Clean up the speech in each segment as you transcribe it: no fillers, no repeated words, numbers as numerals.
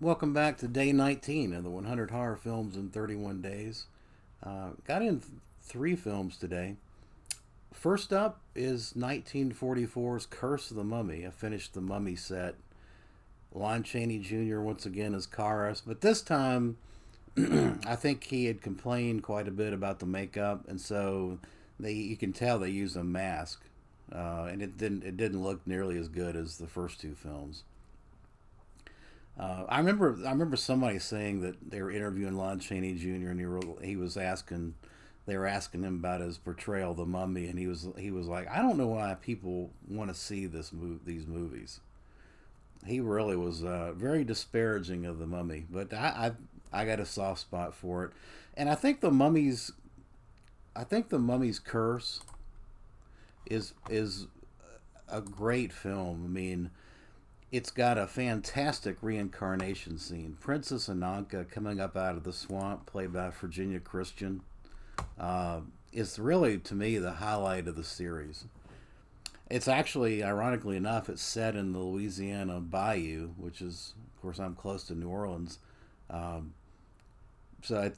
Welcome back to day 19 of the 100 Horror Films in 31 Days. Got in three films today. First up is 1944's Curse of the Mummy. I finished the Mummy set. Lon Chaney Jr. once again as Karas, but this time I think he had complained quite a bit about the makeup, and so you can tell they used a mask, and it didn't look nearly as good as the first two films. I remember somebody saying that they were interviewing Lon Chaney Jr. and he was asking they were asking him about his portrayal of the Mummy, and he was like, I don't know why people want to see these movies. He really was very disparaging of the Mummy, but I got a soft spot for it, and I think the Mummy's Curse is a great film. I mean, it's got a fantastic reincarnation scene. Princess Ananka coming up out of the swamp, played by Virginia Christian, uh, is really, to me, the highlight of the series. It's actually, ironically enough, it's set in the Louisiana Bayou, which is, of course, I'm close to New Orleans. Um, so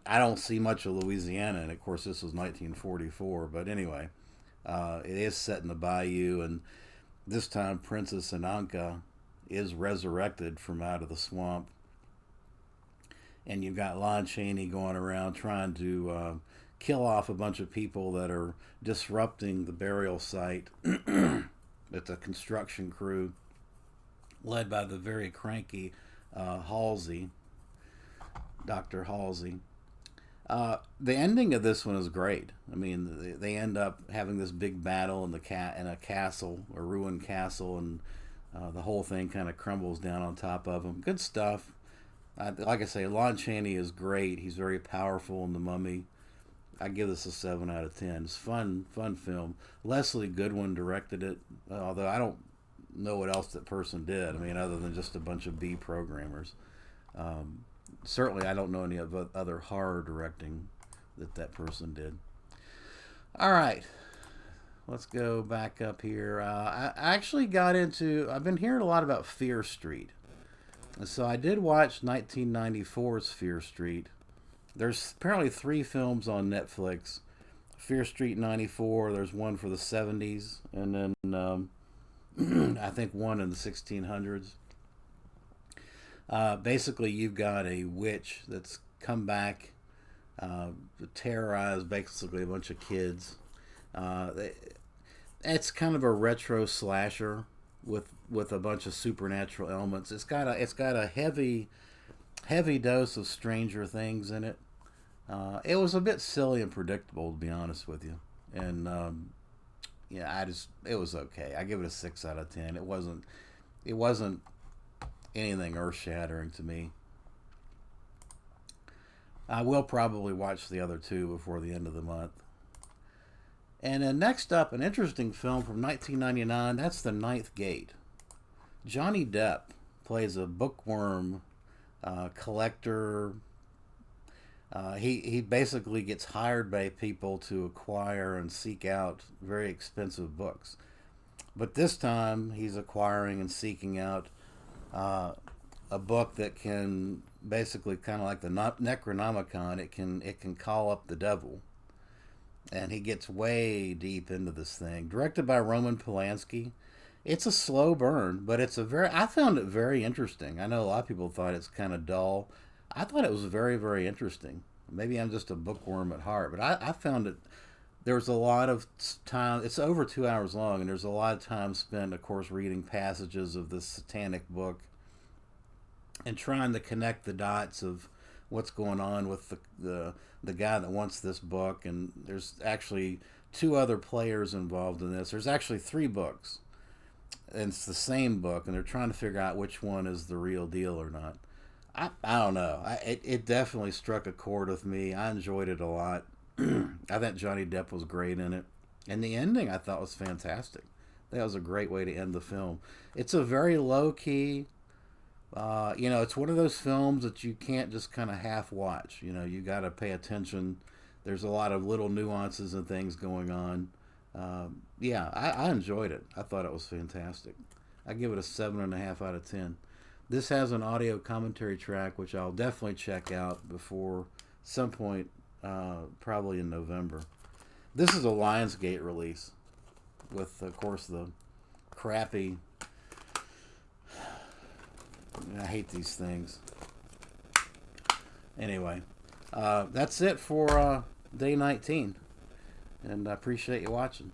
I don't see much of Louisiana, and of course, this was 1944. But anyway, it is set in the Bayou, and this time Princess Ananka is resurrected from out of the swamp, and you've got Lon Chaney going around trying to kill off a bunch of people that are disrupting the burial site. It's a construction crew led by the very cranky Halsey, Dr. Halsey. The ending of this one is great. I mean, they end up having this big battle in in a castle, a ruined castle, and the whole thing kind of crumbles down on top of them. Good stuff. Like I say, Lon Chaney is great. He's very powerful in The Mummy. I give this a 7 out of 10. It's fun, fun film. Leslie Goodwin directed it, although I don't know what else that person did. I mean, other than just a bunch of B programmers. Um, Certainly, I don't know any of other horror directing that person did. All right, let's go back up here. I actually got into. I've been hearing a lot about Fear Street, and so I did watch 1994's Fear Street. There's apparently three films on Netflix. Fear Street '94. There's one for the '70s, and then I think one in the 1600s. Basically, you've got a witch that's come back to terrorize basically a bunch of kids. Uh, it's kind of a retro slasher with a bunch of supernatural elements. It's got a heavy dose of Stranger Things in it. It was a bit silly and predictable, to be honest with you, and yeah, it was okay. I give it a 6 out of 10. It wasn't anything earth shattering to me. I will probably watch the other two before the end of the month. And then next up, an interesting film from 1999. That's The Ninth Gate. Johnny Depp plays a bookworm collector. He basically gets hired by people to acquire and seek out very expensive books. But this time, he's acquiring and seeking out uh, a book that can basically kind of like the Necronomicon. It can call up the devil, and he gets way deep into this thing. Directed by Roman Polanski. It's a slow burn, but I found it very interesting. I know a lot of people thought it's kind of dull. I thought it was very, very interesting. Maybe I'm just a bookworm at heart, but I found it. There was a lot of time. It's over 2 hours long, and there's a lot of time spent, of course, reading passages of this satanic book and trying to connect the dots of what's going on with the guy that wants this book. And there's actually two other players involved in this. There's actually three books, and it's the same book, and they're trying to figure out which one is the real deal or not. I don't know. It definitely struck a chord with me. I enjoyed it a lot. I think Johnny Depp was great in it, and the ending I thought was fantastic. That was a great way to end the film. It's a very low key. It's one of those films that you can't just kind of half watch. You got to pay attention. There's a lot of little nuances and things going on. Yeah, I enjoyed it. I thought it was fantastic. I give it a 7.5 out of 10. This has an audio commentary track, which I'll definitely check out before some point, probably in November. This is a Lionsgate release with, of course, the crappy. I hate these things. Anyway, that's it for day 19. And I appreciate you watching.